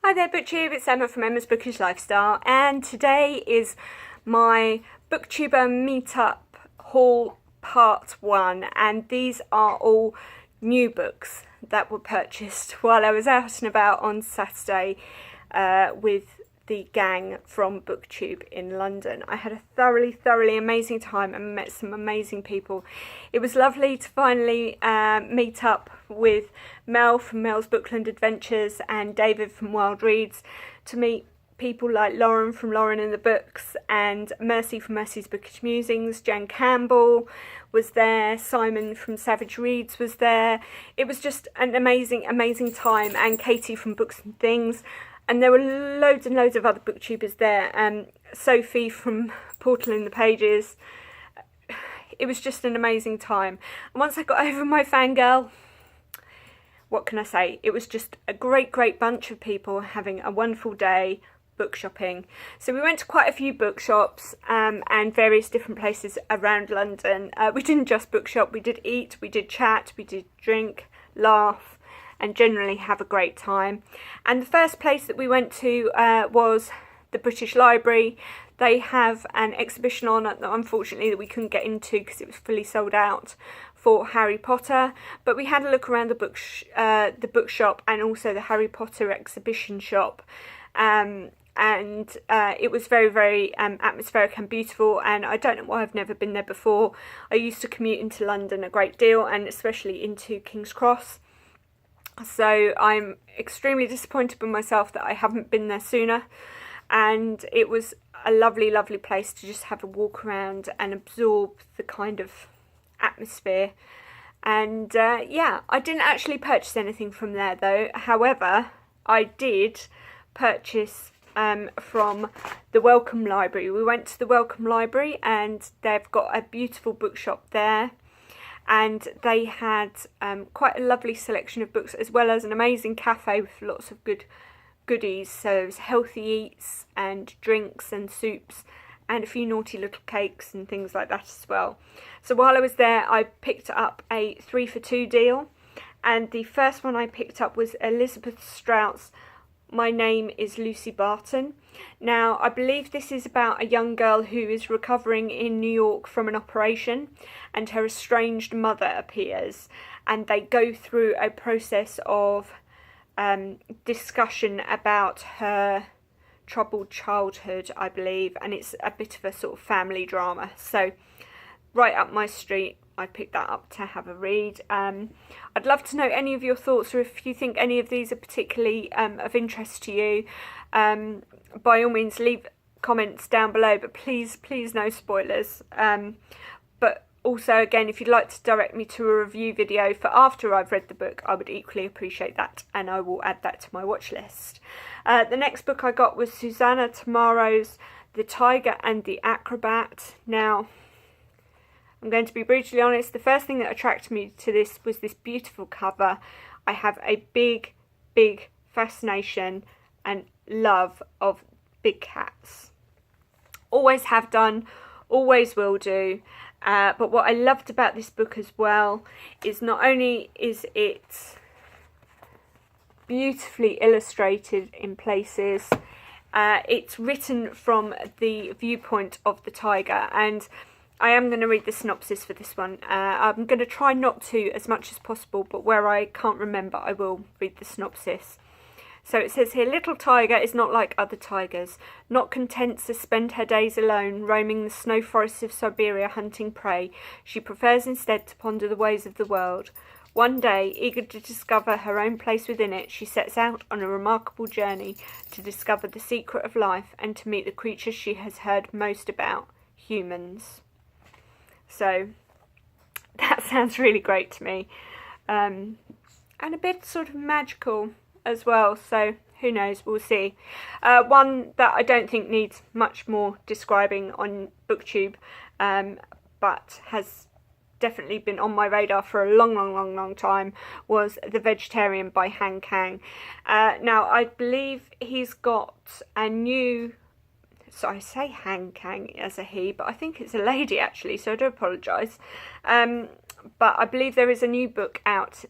Hi there Booktube, it's Emma from Emma's Bookish Lifestyle, and today is my Booktuber meetup haul part 1, and these are all new books that were purchased while I was out and about on Saturday with the gang from Booktube in London. I had a thoroughly amazing time and met some amazing people. It was lovely to finally meet up with Mel from Mel's Bookland Adventures and David from Wild Reads, to meet people like Lauren from Lauren in the Books and Mercy from Mercy's Bookish Musings. Jan Campbell was there, Simon from Savage Reads was there. It was just an amazing time, and Katie from Books and Things. And there were loads and loads of other booktubers there. Sophie from Portal in the Pages. It was just an amazing time. And once I got over my fangirl, what can I say? It was just a great bunch of people having a wonderful day book shopping. So we went to quite a few bookshops and various different places around London. We didn't just bookshop, we did eat, we did chat, we did drink, laugh, and generally have a great time. And the first place that we went to was the British Library. They have an exhibition on, unfortunately, that we couldn't get into because it was fully sold out, for Harry Potter. But we had a look around the bookshop and also the Harry Potter exhibition shop. And it was very atmospheric and beautiful, and I don't know why I've never been there before. I used to commute into London a great deal, and especially into King's Cross. So I'm extremely disappointed with myself that I haven't been there sooner, and it was a lovely place to just have a walk around and absorb the kind of atmosphere. And yeah, I didn't actually purchase anything from there though. However, I did purchase from the Wellcome Library. We went to the Wellcome Library and they've got a beautiful bookshop there. And they had quite a lovely selection of books, as well as an amazing cafe with lots of good goodies. So it was healthy eats and drinks and soups and a few naughty little cakes and things like that as well. So while I was there, I picked up a 3 for 2 deal, and the first one I picked up was Elizabeth Strout's My Name is Lucy Barton. Now, I believe this is about a young girl who is recovering in New York from an operation, and her estranged mother appears, and they go through a process of discussion about her troubled childhood, I believe, and it's a bit of a sort of family drama. So right up my street. I picked that up to have a read. I'd love to know any of your thoughts, or if you think any of these are particularly of interest to you. By all means, leave comments down below, but please no spoilers. But also, again, if you'd like to direct me to a review video for after I've read the book, I would equally appreciate that, and I will add that to my watch list. The next book I got was Susanna Tamaro's The Tiger and the Acrobat. Now, I'm going to be brutally honest, the first thing that attracted me to this was this beautiful cover. I have a big fascination and love of big cats. Always have done, always will do. But what I loved about this book as well is not only is it beautifully illustrated in places, it's written from the viewpoint of the tiger, and I am going to read the synopsis for this one. I'm going to try not to as much as possible, but where I can't remember, I will read the synopsis. So it says here, little tiger is not like other tigers, not content to spend her days alone, roaming the snow forests of Siberia hunting prey. She prefers instead to ponder the ways of the world. One day, eager to discover her own place within it, she sets out on a remarkable journey to discover the secret of life and to meet the creatures she has heard most about, humans. So that sounds really great to me, and a bit sort of magical as well, so who knows, we'll see. One that I don't think needs much more describing on Booktube, but has definitely been on my radar for a long time, was The Vegetarian by Han Kang. Now, I believe he's got a new... So I say Han Kang as a he, but I think it's a lady actually, so I do apologise. But I believe there is a new book out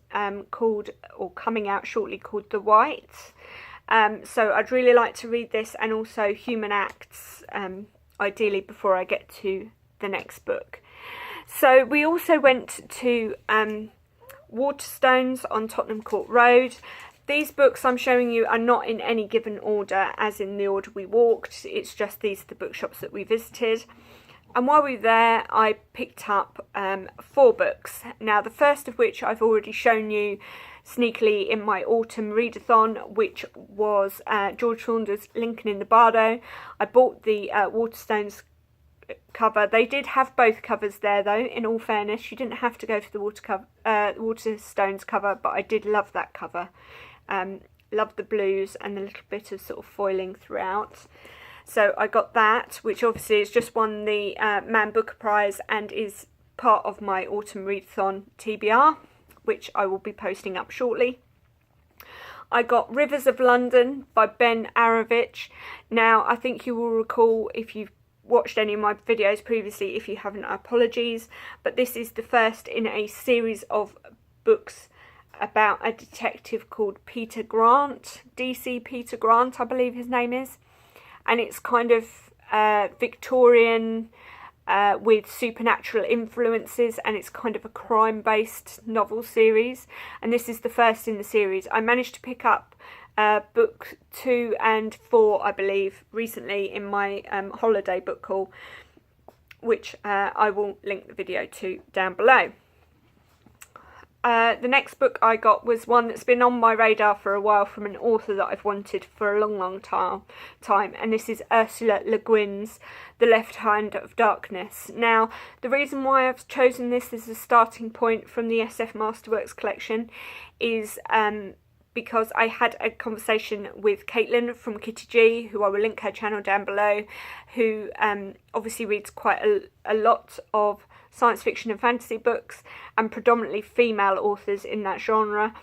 called, or coming out shortly, called The White. So I'd really like to read this, and also Human Acts, ideally before I get to the next book. So we also went to Waterstones on Tottenham Court Road. These books I'm showing you are not in any given order, as in the order we walked. It's just these are the bookshops that we visited. And while we were there, I picked up 4 books. Now, the first of which I've already shown you sneakily in my autumn readathon, which was George Saunders' Lincoln in the Bardo. I bought the Waterstones cover. They did have both covers there, though, in all fairness. You didn't have to go for the Waterstones cover, but I did love that cover. Loved the blues and the little bit of sort of foiling throughout. So I got that, which obviously has just won the Man Booker Prize and is part of my autumn readathon TBR, which I will be posting up shortly. I got Rivers of London by Ben Arovich. Now, I think you will recall, if you've watched any of my videos previously, if you haven't, apologies, but this is the first in a series of books about a detective called Peter Grant, DC Peter Grant, I believe his name is, and it's kind of Victorian with supernatural influences, and it's kind of a crime-based novel series, and this is the first in the series. I managed to pick up book 2 and 4, I believe, recently in my holiday book haul, which I will link the video to down below. The next book I got was one that's been on my radar for a while, from an author that I've wanted for a long time, and this is Ursula Le Guin's The Left Hand of Darkness. Now, the reason why I've chosen this as a starting point from the SF Masterworks collection is because I had a conversation with Caitlin from Kitty G, who I will link her channel down below, who obviously reads quite a lot of science fiction and fantasy books, and predominantly female authors in that genre,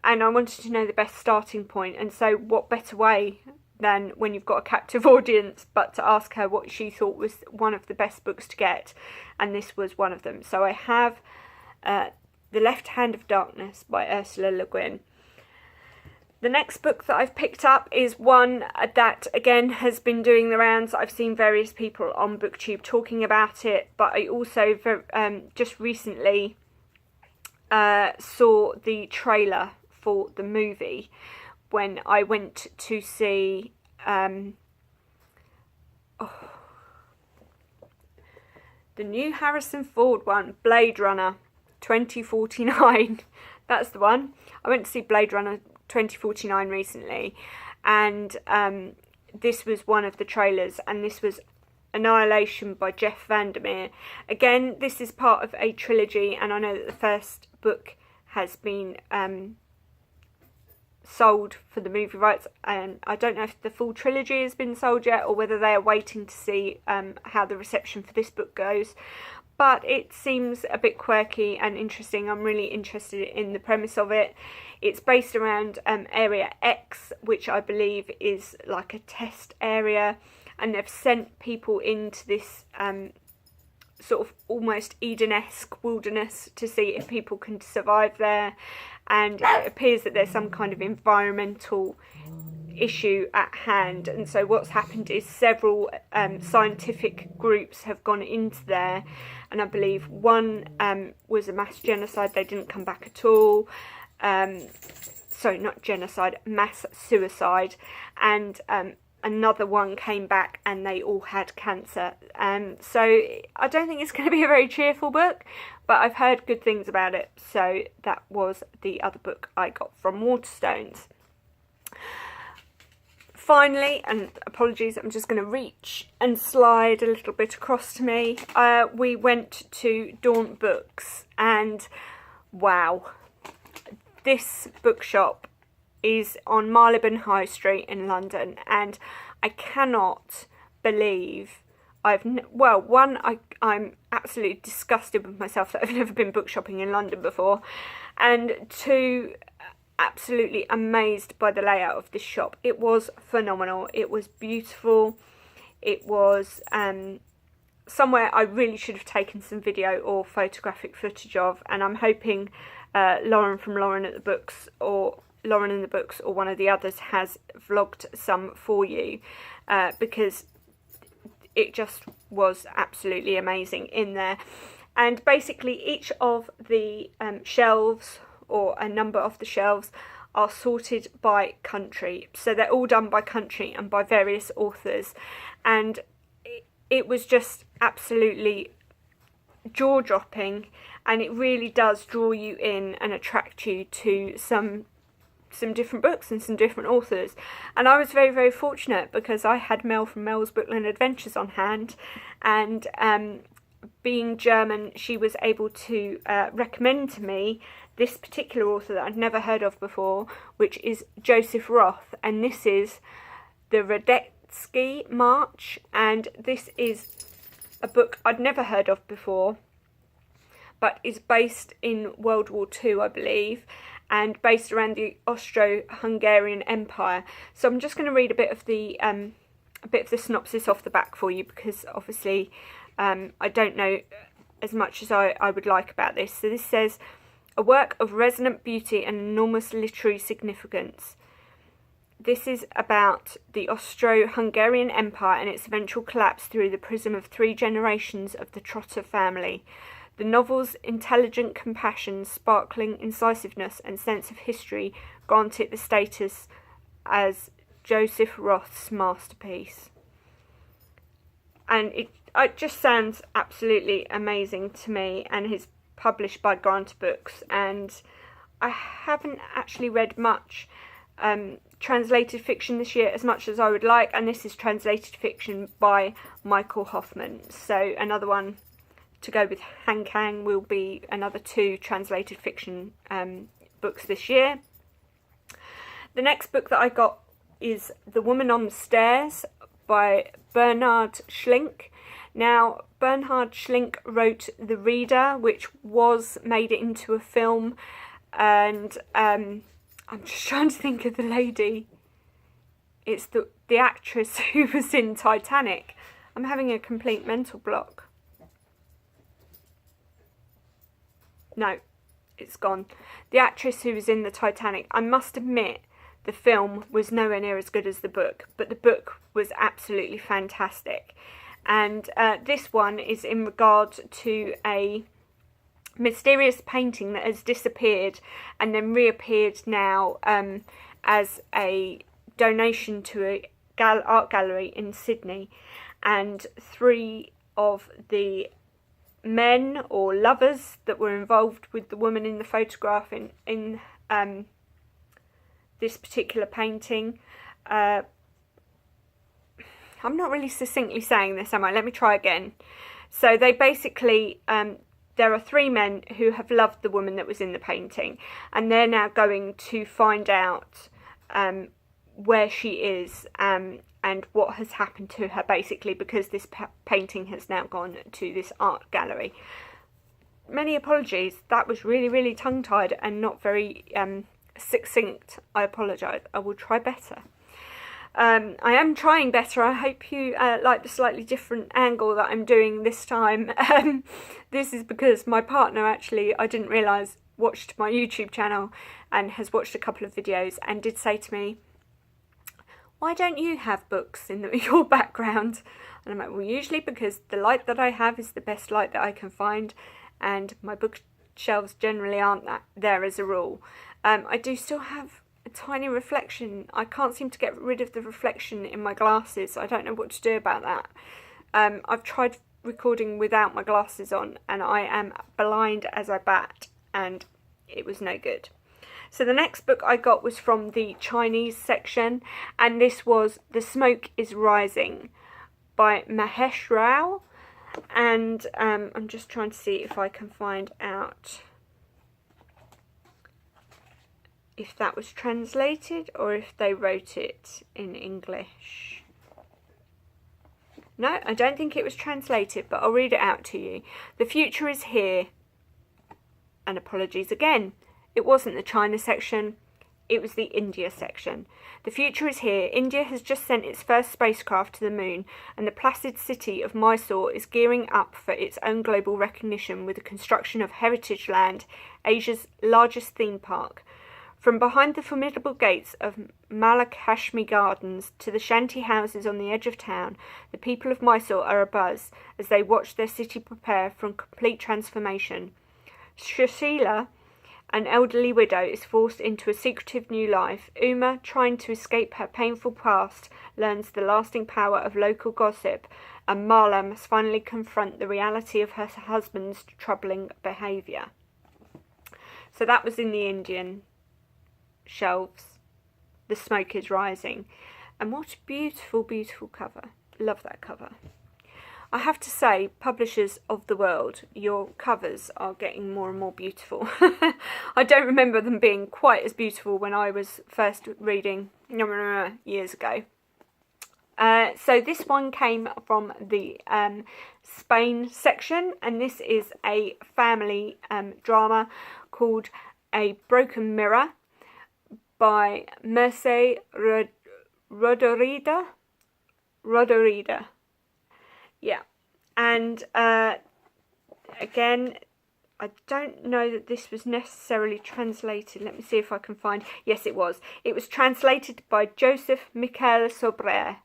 and I wanted to know the best starting point. And so what better way than, when you've got a captive audience, but to ask her what she thought was one of the best books to get, and this was one of them. So I have The Left Hand of Darkness by Ursula Le Guin. The next book that I've picked up is one that, again, has been doing the rounds. I've seen various people on Booktube talking about it, but I also just recently saw the trailer for the movie when I went to see the new Harrison Ford one, Blade Runner 2049. That's the one. I went to see Blade Runner 2049 recently, and this was one of the trailers, and this was Annihilation by Jeff Vandermeer. Again, this is part of a trilogy, and I know that the first book has been sold for the movie rights, and I don't know if the full trilogy has been sold yet, or whether they are waiting to see how the reception for this book goes. But it seems a bit quirky and interesting. I'm really interested in the premise of it. It's based around Area X, which I believe is like a test area, and they've sent people into this sort of almost Eden-esque wilderness to see if people can survive there, and it appears that there's some kind of environmental issue at hand. And so what's happened is several scientific groups have gone into there, and I believe one was a mass genocide. They didn't come back at all. Sorry, not genocide, mass suicide, and another one came back and they all had cancer. So I don't think it's going to be a very cheerful book, but I've heard good things about it. So that was the other book I got from Waterstones. Finally, and apologies, I'm just going to reach and slide a little bit across to me. We went to Daunt Books, and wow, this bookshop is on Marylebone High Street in London, and I cannot believe I'm absolutely disgusted with myself that I've never been book shopping in London before, and two, absolutely amazed by the layout of this shop. It was phenomenal. It was beautiful. It was somewhere I really should have taken some video or photographic footage of, and I'm hoping Lauren from Lauren at the Books, or Lauren and the Books or one of the others has vlogged some for you, because it just was absolutely amazing in there. And basically each of the shelves, or a number of the shelves, are sorted by country. So they're all done by country and by various authors. And it was just absolutely jaw-dropping, and it really does draw you in and attract you to some different books and some different authors. And I was very, very fortunate because I had Mel from Mel's Bookland Adventures on hand, and being German, she was able to recommend to me this particular author that I'd never heard of before, which is Joseph Roth, and this is the Radetzky March, and this is a book I'd never heard of before, but is based in World War II, I believe, and based around the Austro-Hungarian Empire. So I'm just going to read a bit of the synopsis off the back for you, because obviously I don't know as much as I would like about this. So this says, a work of resonant beauty and enormous literary significance. This is about the Austro-Hungarian Empire and its eventual collapse through the prism of 3 generations of the Trotter family. The novel's intelligent compassion, sparkling incisiveness and sense of history grant it the status as Joseph Roth's masterpiece. And it just sounds absolutely amazing to me, and is published by Grant Books. And I haven't actually read much translated fiction this year, as much as I would like, and this is translated fiction by Michael Hoffman. So another one to go with Han Kang will be another 2 translated fiction books this year. The next book that I got is The Woman on the Stairs by Bernhard Schlink. Now, Bernhard Schlink wrote The Reader, which was made into a film, and I'm just trying to think of the lady. It's the actress who was in Titanic. I'm having a complete mental block. No, it's gone. The actress who was in the Titanic. I must admit, the film was nowhere near as good as the book, but the book was absolutely fantastic. And this one is in regard to a mysterious painting that has disappeared and then reappeared now as a donation to a art gallery in Sydney. And 3 of the men or lovers that were involved with the woman in the photograph in this particular painting. I'm not really succinctly saying this, am I? Let me try again. So they basically, there are 3 men who have loved the woman that was in the painting, and they're now going to find out where she is and what has happened to her, basically, because this painting has now gone to this art gallery. Many apologies, that was really, really tongue-tied and not very succinct. I apologise. I will try better. I am trying better. I hope you like the slightly different angle that I'm doing this time. This is because my partner, actually, I didn't realise, watched my YouTube channel and has watched a couple of videos and did say to me, why don't you have books in your background? And I'm like, well, usually because the light that I have is the best light that I can find, and my bookshelves generally aren't there as a rule. I do still have a tiny reflection. I can't seem to get rid of the reflection in my glasses. I don't know what to do about that. I've tried recording without my glasses on, and I am blind as a bat, and it was no good. So the next book I got was from the Chinese section, and this was The Smoke is Rising by Mahesh Rao. And I'm just trying to see if I can find out if that was translated or if they wrote it in English. No, I don't think it was translated, but I'll read it out to you. The future is here. And apologies again. It wasn't the China section, it was the India section. The future is here. India has just sent its first spacecraft to the moon, and the placid city of Mysore is gearing up for its own global recognition with the construction of Heritage Land, Asia's largest theme park. From behind the formidable gates of Malakashmi Gardens to the shanty houses on the edge of town, the people of Mysore are abuzz as they watch their city prepare for complete transformation. Sushila, an elderly widow, is forced into a secretive new life. Uma, trying to escape her painful past, learns the lasting power of local gossip, and Mala must finally confront the reality of her husband's troubling behaviour. So that was in the Indian shelves. The smoke is rising. And what a beautiful, beautiful cover. Love that cover. I have to say, publishers of the world, your covers are getting more and more beautiful. I don't remember them being quite as beautiful when I was first reading years ago. So this one came from the Spain section, and this is a family drama called A Broken Mirror by Merce Rodorida. Yeah, and again, I don't know that this was necessarily translated. Let me see if I can find. Yes, it was. It was translated by Joseph Miquel Sobrer.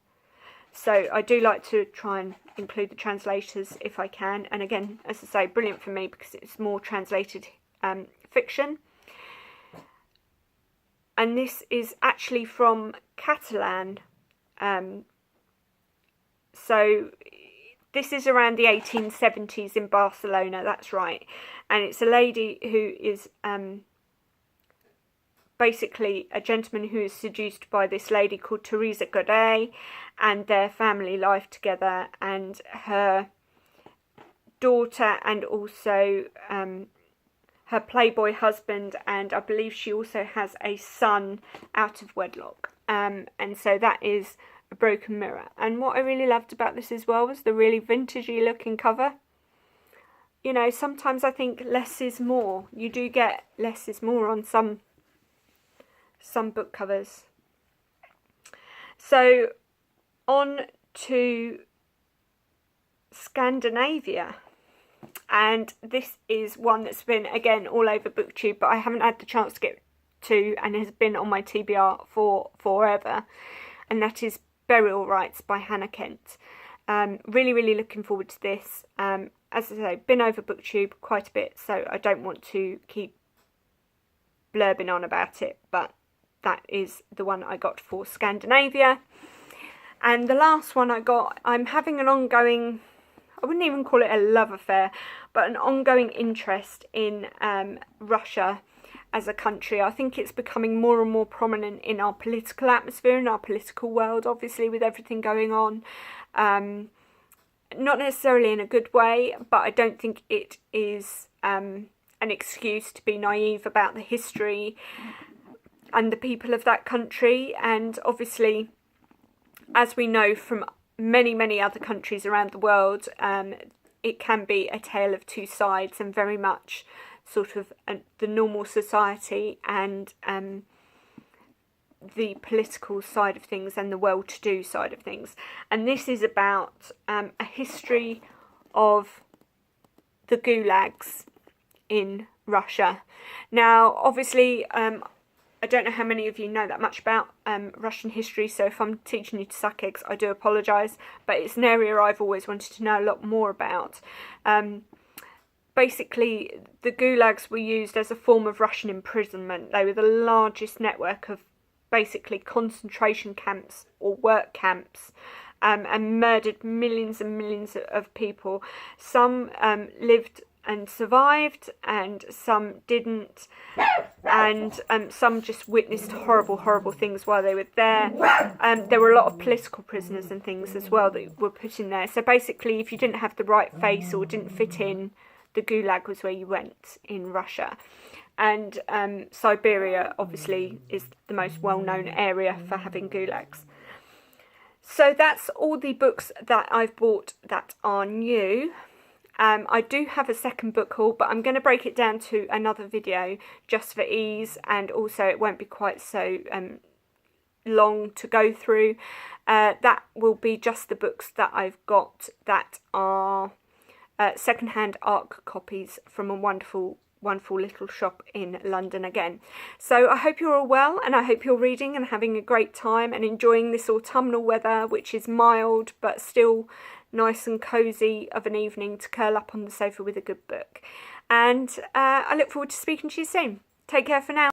So I do like to try and include the translators if I can. And again, as I say, brilliant for me because it's more translated fiction. And this is actually from Catalan. So this is around the 1870s in Barcelona, that's right. And it's a lady who is basically a gentleman who is seduced by this lady called Teresa Godet, and their family life together, and her daughter, and also her playboy husband, and I believe she also has a son out of wedlock. And so that is A Broken Mirror. And what I really loved about this as well was the really vintagey looking cover. You know, sometimes I think less is more. You do get less is more on some book covers. So on to Scandinavia, and this is one that's been again all over Booktube, but I haven't had the chance to get to, and has been on my TBR for forever, and that is Burial Rites by Hannah Kent. Really looking forward to this. As I say, been over Booktube quite a bit, so I don't want to keep blurbing on about it, but that is the one I got for Scandinavia. And the last one I got, I'm having an ongoing, I wouldn't even call it a love affair, but an ongoing interest in Russia as a country. I think it's becoming more and more prominent in our political atmosphere, in our political world, obviously, with everything going on. Not necessarily in a good way, but I don't think it is an excuse to be naive about the history and the people of that country. And obviously, as we know from many other countries around the world, it can be a tale of two sides, and very much sort of the normal society and the political side of things and the well-to-do side of things. And this is about a history of the gulags in Russia. Now, obviously, I don't know how many of you know that much about Russian history, so if I'm teaching you to suck eggs, I do apologise, but it's an area I've always wanted to know a lot more about. Basically, the gulags were used as a form of Russian imprisonment. They were the largest network of basically concentration camps or work camps, and murdered millions and millions of people. Some lived and survived, and some didn't, and some just witnessed horrible things while they were there. There were a lot of political prisoners and things as well that were put in there. So basically, if you didn't have the right face or didn't fit in, the gulag was where you went in Russia. And Siberia obviously is the most well-known area for having gulags. So that's all the books that I've bought that are new. I do have a second book haul, but I'm going to break it down to another video just for ease, and also it won't be quite so long to go through. That will be just the books that I've got that are second-hand ARC copies from a wonderful wonderful little shop in London again. So I hope you're all well, and I hope you're reading and having a great time and enjoying this autumnal weather, which is mild but still nice and cosy of an evening to curl up on the sofa with a good book. And I look forward to speaking to you soon. Take care for now.